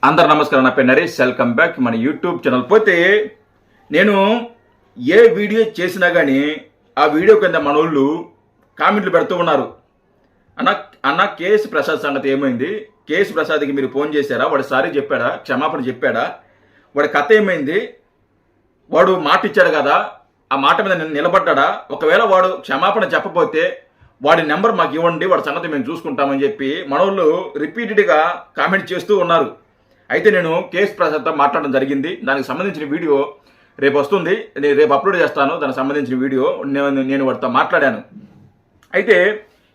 అందరు నమస్కారం. నా పేరు నరేష్. వెల్కమ్ బ్యాక్ మన యూట్యూబ్ ఛానల్. పోతే నేను ఏ వీడియో చేసినా కానీ ఆ వీడియో కింద మనోళ్ళు కామెంట్లు పెడుతూ ఉన్నారు. అన్న కేఎస్ ప్రసాద్ సంగతి ఏమైంది? కేఎస్ ప్రసాద్కి మీరు ఫోన్ చేశారా? వాడు సారీ చెప్పాడా? క్షమాపణ చెప్పాడా? వాడి కథ ఏమైంది? వాడు మాట ఇచ్చాడు కదా, ఆ మాట మీద నిలబడ్డా? ఒకవేళ వాడు క్షమాపణ చెప్పకపోతే వాడి నెంబర్ మాకు ఇవ్వండి, వాడి సంగతి మేము చూసుకుంటామని చెప్పి మనోళ్ళు రిపీటెడ్గా కామెంట్ చేస్తూ ఉన్నారు. అయితే నేను కేఎస్ ప్రసాద్తో మాట్లాడడం జరిగింది. దానికి సంబంధించిన వీడియో రేపు వస్తుంది, నేను రేపు అప్లోడ్ చేస్తాను. దానికి సంబంధించిన వీడియో నేను వాడితో మాట్లాడాను. అయితే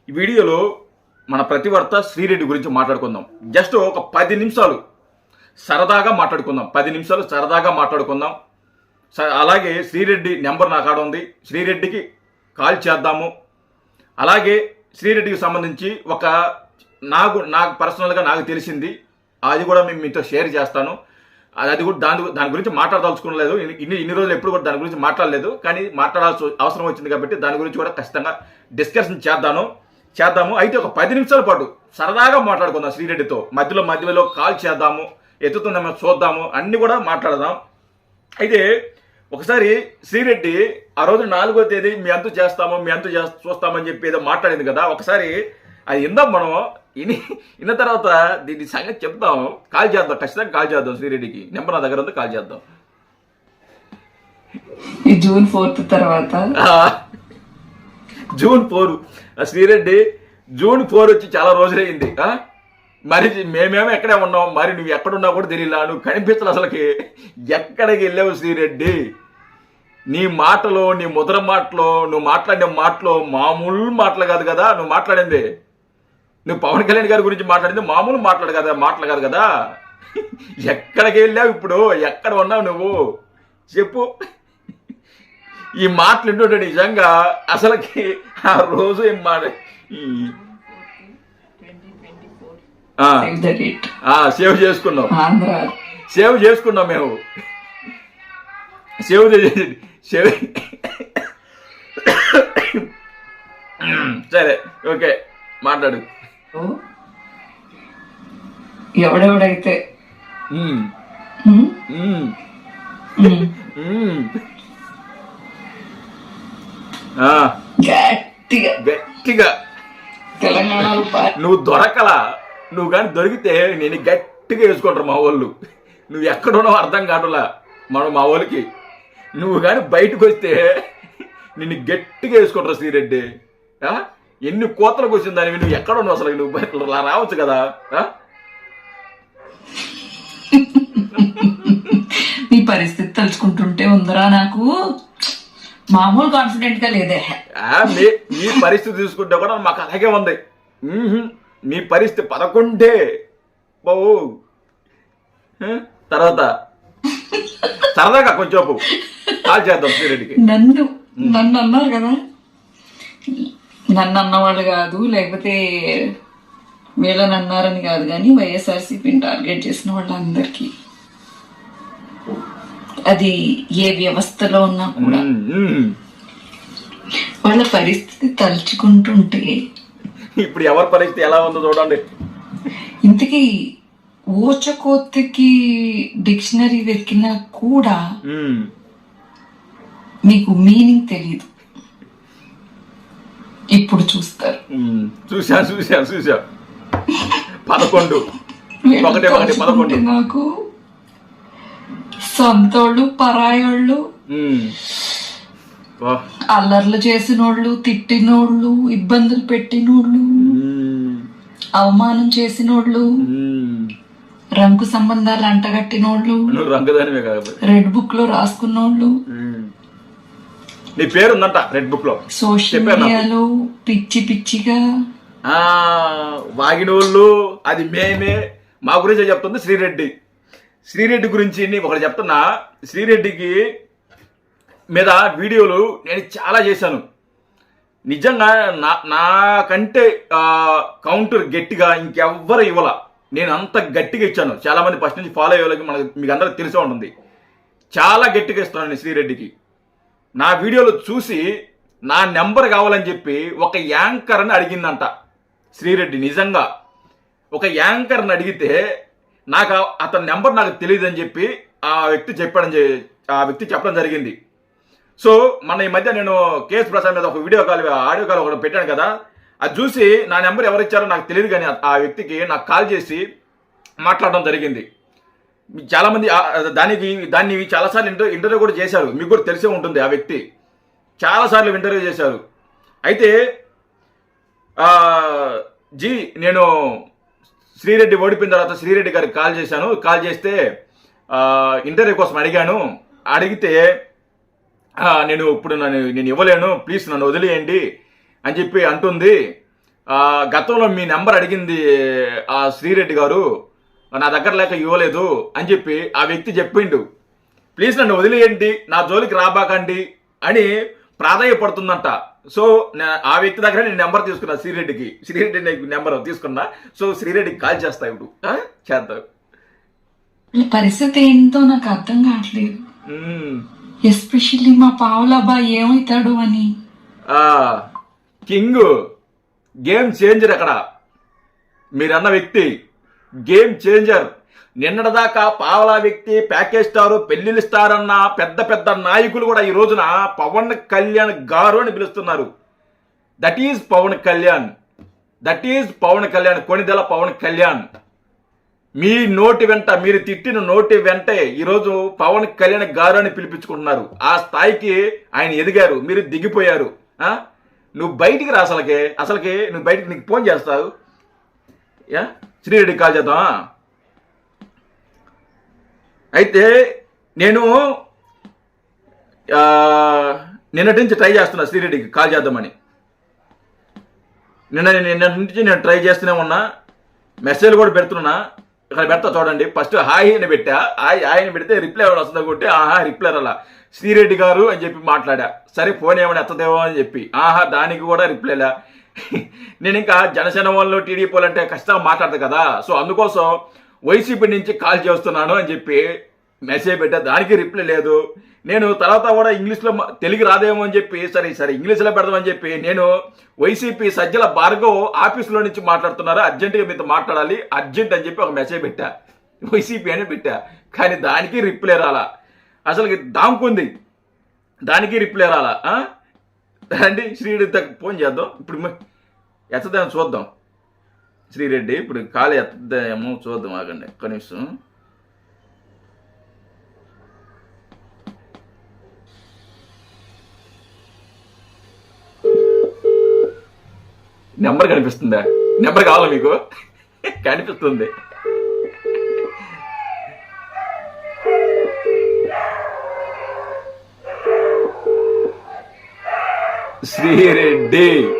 ఈ వీడియోలో మన ప్రతివర్త శ్రీరెడ్డి గురించి మాట్లాడుకుందాం. జస్ట్ ఒక 10 నిమిషాలు సరదాగా మాట్లాడుకుందాం. 10 నిమిషాలు సరదాగా మాట్లాడుకుందాం. అలాగే శ్రీరెడ్డి నెంబర్ నా కాడ ఉంది, శ్రీరెడ్డికి కాల్ చేద్దాము. అలాగే శ్రీరెడ్డికి సంబంధించి నాకు పర్సనల్గా నాకు తెలిసింది, అది కూడా మేము మీతో షేర్ చేస్తాను. అది కూడా దాని గురించి మాట్లాడదలుచుకోలేదు. ఇన్ని రోజులు ఎప్పుడు కూడా దాని గురించి మాట్లాడలేదు, కానీ మాట్లాడాల్సి అవసరం వచ్చింది కాబట్టి దాని గురించి కూడా ఖచ్చితంగా డిస్కషన్ చేద్దాము. అయితే ఒక 10 నిమిషాల పాటు సరదాగా మాట్లాడుకుందాం శ్రీరెడ్డితో. మధ్యలో కాల్ చేద్దాము, ఎత్తుతుందేమో చూద్దాము, అన్ని కూడా మాట్లాడదాం. అయితే ఒకసారి శ్రీరెడ్డి ఆ రోజు 4వ తేదీ మీ అంతు చూస్తామని చెప్పి ఏదో మాట్లాడింది కదా, ఒకసారి అది ఇందాం. మనం ఇన్న తర్వాత దీని సంగతి చెప్తాం. కాల్ చేద్దాం, ఖచ్చితంగా కాల్ చేద్దాం. శ్రీరెడ్డికి నెంబర్ నా దగ్గర ఉంది, కాల్ చేద్దాం. జూన్ 4 తర్వాత జూన్ 4 శ్రీరెడ్డి జూన్ 4 వచ్చి చాలా రోజులైంది. మరి మేమేమో ఎక్కడే ఉన్నాం, మరి నువ్వు ఎక్కడున్నా కూడా తెలియలా, నువ్వు కనిపించదు అసలుకి. ఎక్కడికి వెళ్ళావు శ్రీరెడ్డి? నీ మాటలో, నీ ముద్ర మాటలో, నువ్వు మాట్లాడిన మాటలో మామూలు మాటలు కాదు కదా నువ్వు మాట్లాడింది. నువ్వు పవన్ కళ్యాణ్ గారి గురించి మాట్లాడింది మామూలు మాటలు కాదు కదా. ఎక్కడికి వెళ్ళావు ఇప్పుడు? ఎక్కడ ఉన్నావు నువ్వు? చెప్పు. ఈ మాటలు వింటుంటే నిజంగా అసలుకి ఆ రోజు ఏం మాట సేవ్ చేసుకున్నాం మేము. సరే, ఓకే, మాట్లాడు. ఎవడెవడైతే గట్టిగా తెలంగాణలో నువ్వు దొరకలా. నువ్వు కానీ దొరికితే నేను గట్టిగా వేసుకుంటారు మా వాళ్ళు. నువ్వు ఎక్కడున్నావు అర్థం కావట్లా మా వాళ్ళకి. నువ్వు కానీ బయటకు వస్తే నిన్ను గట్టిగా వేసుకుంటారు శ్రీరెడ్డి. ఎన్ని కోతలకు వచ్చింది దానివి. నువ్వు ఎక్కడ ఉన్నావు అసలు? నువ్వు రావచ్చు కదా. నీ పరిస్థితి తలుచుకుంటుంటే ఉందరా నాకు మామూలు కాన్ఫిడెంట్ గా లేదే. మీ పరిస్థితి చూసుకుంటే కూడా మాకు అలాగే ఉంది. మీ పరిస్థితి 11 బాబు. తర్వాత సరదాగా కొంచెం కాల్ చేద్దాం శ్రీరెడ్డికి. నన్ను అన్నారు కదా, నన్ను అన్నవాళ్ళు కాదు, లేకపోతే వీళ్ళని అన్నారని కాదు, కానీ వైఎస్ఆర్సీపీని టార్గెట్ చేసిన వాళ్ళందరికీ, అది ఏ వ్యవస్థలో ఉన్నా కూడా వాళ్ళ పరిస్థితి తలుచుకుంటుంటే ఇప్పుడు ఎవరి పరిస్థితి ఎలా ఉందో చూడండి. ఇంతకీ ఊచకోతకి డిక్షనరీ వెతికినా కూడా మీకు మీనింగ్ తెలీదు. ఇప్పుడు చూస్తారు. చూసా 11 నాకు సొంతోళ్ళు, పరాయోళ్ళు, అల్లర్లు చేసినోళ్ళు, తిట్టినోళ్ళు, ఇబ్బందులు పెట్టినోళ్ళు, అవమానం చేసినోళ్ళు, రంగు సంబంధాలు అంటగట్టినోళ్ళు, రెడ్ బుక్ లో రాసుకున్నోళ్ళు, నీ పేరు ఉందంట రెడ్ బుక్ లో, సోషల్ మీడియాలో పిచ్చిగా వాగినోళ్ళు, అది మేమే. మా గురించి చెప్తుంది శ్రీరెడ్డి గురించి ఒకటి చెప్తున్నా. శ్రీరెడ్డికి మీద వీడియోలు నేను చాలా చేశాను. నిజంగా నాకంటే కౌంటర్ గట్టిగా ఇంకెవ్వరు ఇవ్వాల. నేను అంత గట్టిగా ఇచ్చాను. చాలా మంది ఫస్ట్ నుంచి ఫాలో అయ్యే వాళ్ళకి మీకు అందరికి తెలిసే ఉంటుంది. చాలా గట్టిగా ఇస్తున్నాను నేను శ్రీరెడ్డికి. నా వీడియోలు చూసి నా నెంబర్ కావాలని చెప్పి ఒక యాంకర్ అని అడిగిందంట శ్రీరెడ్డి. నిజంగా ఒక యాంకర్ని అడిగితే నాకు అతని నెంబర్ నాకు తెలియదు అని చెప్పి ఆ వ్యక్తి చెప్పడం జరిగింది. సో మన ఈ మధ్య నేను కేఎస్ ప్రసాద్ మీద ఒక ఆడియో కాల్ ఒకటి పెట్టాను కదా, అది చూసి నా నెంబర్ ఎవరు ఇచ్చారో నాకు తెలియదు, కానీ ఆ వ్యక్తికి నాకు కాల్ చేసి మాట్లాడడం జరిగింది. చాలామంది దాన్ని చాలాసార్లు ఇంటర్వ్యూ కూడా చేశారు, మీకు కూడా తెలిసే ఉంటుంది. ఆ వ్యక్తి చాలాసార్లు ఇంటర్వ్యూ చేశారు. అయితే నేను శ్రీరెడ్డి ఓడిపోయిన తర్వాత శ్రీరెడ్డి గారికి కాల్ చేశాను. కాల్ చేస్తే ఇంటర్వ్యూ కోసం అడిగితే నేను ఇప్పుడు నేను ఇవ్వలేను, ప్లీజ్ నన్ను వదిలేయండి అని చెప్పి అంటుంది. గతంలో మీ నెంబర్ అడిగింది ఆ శ్రీరెడ్డి గారు, నా దగ్గర లేక ఇవ్వలేదు అని చెప్పి ఆ వ్యక్తి చెప్పిండు. ప్లీజ్ నన్ను వదిలేయండి, నా జోలికి రాబాకండి అని ప్రాధాన్యపడుతుందంట. సో ఆ వ్యక్తి దగ్గర నేను నెంబర్ తీసుకున్నా, శ్రీరెడ్డి నెంబర్ తీసుకున్నా. సో శ్రీరెడ్డికి కాల్ చేస్తా, ఇప్పుడు చేద్దాం. పరిస్థితి ఏంటో నాకు అర్థం కావట్లేదు. ఎస్పెషల్లీ మా పావులబ్బాయి ఏమవుతాడు అని. కింగ్ గేమ్ చేంజర్, అక్కడ మీరన్న వ్యక్తి గేమ్ చేంజర్. నిన్నటిదాకా పావలా వ్యక్తి, ప్యాకేజ్ స్టారు, పెళ్లిళ్ళు స్టార్ అన్న పెద్ద పెద్ద నాయకులు కూడా ఈ రోజున పవన్ కళ్యాణ్ గారు అని పిలుస్తున్నారు. That is Pawan Kalyan, Konidela Pawan Kalyan. మీ నోటి వెంట, మీరు తిట్టిన నోటి వెంటే ఈరోజు పవన్ కళ్యాణ్ గారు అని పిలిపించుకుంటున్నారు. ఆ స్థాయికి ఆయన ఎదిగారు, మీరు దిగిపోయారు. నువ్వు బయటికి రా, అసలుకి నువ్వు బయటికి, నీకు ఫోన్ చేస్తావు. శ్రీరెడ్డి కాల్ చేద్దామా? అయితే నేను నిన్నటి నుంచి ట్రై చేస్తున్నా శ్రీరెడ్డికి కాల్ చేద్దామని. నిన్నటి నుంచి నేను ట్రై చేస్తూనే ఉన్నా, మెసేజ్ కూడా పెడుతున్నా. ఇక్కడ పెడతా చూడండి. ఫస్ట్ హాయ్ అని పెట్టా, హాయ్ పెడితే రిప్లై ఎవరు వస్తుందో కొట్టి రిప్లై అలా శ్రీరెడ్డి గారు అని చెప్పి మాట్లాడా. సరే ఫోన్ ఏమైనా ఎత్తదేమో అని చెప్పి దానికి కూడా రిప్లైలా. నేను ఇంకా జనసేన వాళ్ళు, టీడీపీ వాళ్ళు అంటే కష్టంగా మాట్లాడదు కదా, సో అందుకోసం వైసీపీ నుంచి కాల్ చేస్తున్నాను అని చెప్పి మెసేజ్ పెట్టా, దానికి రిప్లై లేదు. నేను తర్వాత కూడా ఇంగ్లీష్లో, తెలుగు రాదేమో అని చెప్పి సరే ఇంగ్లీష్లో పెడదామని చెప్పి నేను వైసీపీ సజ్జల భార్గవ్ ఆఫీస్లో నుంచి మాట్లాడుతున్నారు, అర్జెంటుగా మీతో మాట్లాడాలి అర్జెంట్ అని చెప్పి ఒక మెసేజ్ పెట్టా, వైసీపీ అని పెట్టా. కానీ దానికి రిప్లై రాలా, అసలు దాముకుంది, దానికి రిప్లై రాలా. అండి శ్రీరెడ్డి ఫోన్ చేద్దాం, ఇప్పుడు ఎత్తదాన్ని చూద్దాం. శ్రీరెడ్డి ఇప్పుడు కాలు ఎత్తదేమో చూద్దాం, ఆగండి కనీసం. నెంబర్ కనిపిస్తుందా? నెంబర్ కావాలా మీకు? కనిపిస్తుంది.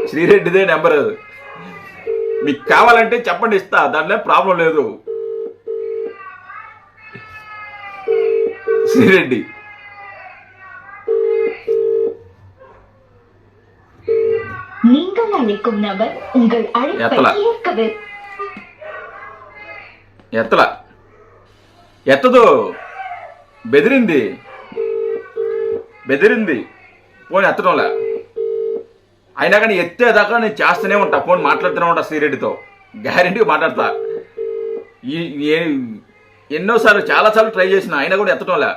శ్రీరెడ్డిదే నెంబర్. మీకు కావాలంటే చెప్పండి, ఇస్తా, దాంట్లో ప్రాబ్లం లేదు. శ్రీరెడ్డి ఎత్తదు, బెదిరింది ఫోన్ ఎత్తడంలే. అయినా కానీ ఎత్తేదాకా నేను చేస్తూనే ఉంటా, ఫోన్ మాట్లాడుతూనే ఉంటా శ్రీరెడ్డితో, గ్యారెంటీగా మాట్లాడతా. ఎన్నోసార్లు చాలాసార్లు ట్రై చేసిన, అయినా కూడా ఎత్తడంలే.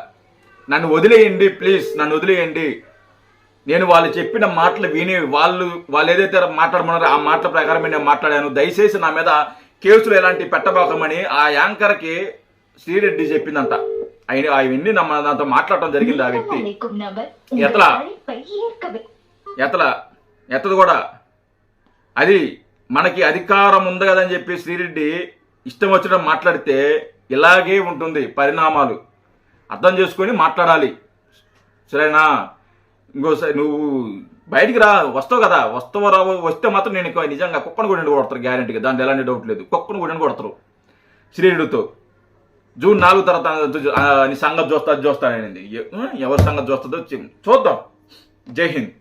నన్ను వదిలేయండి ప్లీజ్, నన్ను వదిలేయండి. నేను వాళ్ళు చెప్పిన మాటలు విని వాళ్ళు ఏదైతే మాట్లాడమన్నారో ఆ మాటల ప్రకారమే నేను మాట్లాడాను. దయచేసి నా మీద కేసులు ఎలాంటి పెట్టబోకమని ఆ యాంకర్కి శ్రీరెడ్డి చెప్పిందంట. అవన్నీ నాతో మాట్లాడటం జరిగింది. ఆ వ్యక్తి ఎత్తదు కూడా. అది మనకి అధికారం ఉంది కదని చెప్పి శ్రీరెడ్డి ఇష్టం వచ్చిన మాట్లాడితే ఇలాగే ఉంటుంది పరిణామాలు. అర్థం చేసుకొని మాట్లాడాలి, సరేనా? ఇంకోసారి నువ్వు బయటికి వస్తావు కదా, వస్తే మాత్రం నేను నిజంగా కుక్కను కూడా కొడతారు గ్యారెంటీగా, దాంట్లో ఎలాంటి డౌట్ లేదు. కుక్కను కూడా కొడతారు శ్రీరెడ్డితో. జూన్ 4 తర్వాత నీ సంగతి చూస్తానని, ఎవరి సంగతి చూస్తుందో చూద్దాం. జై హింద్.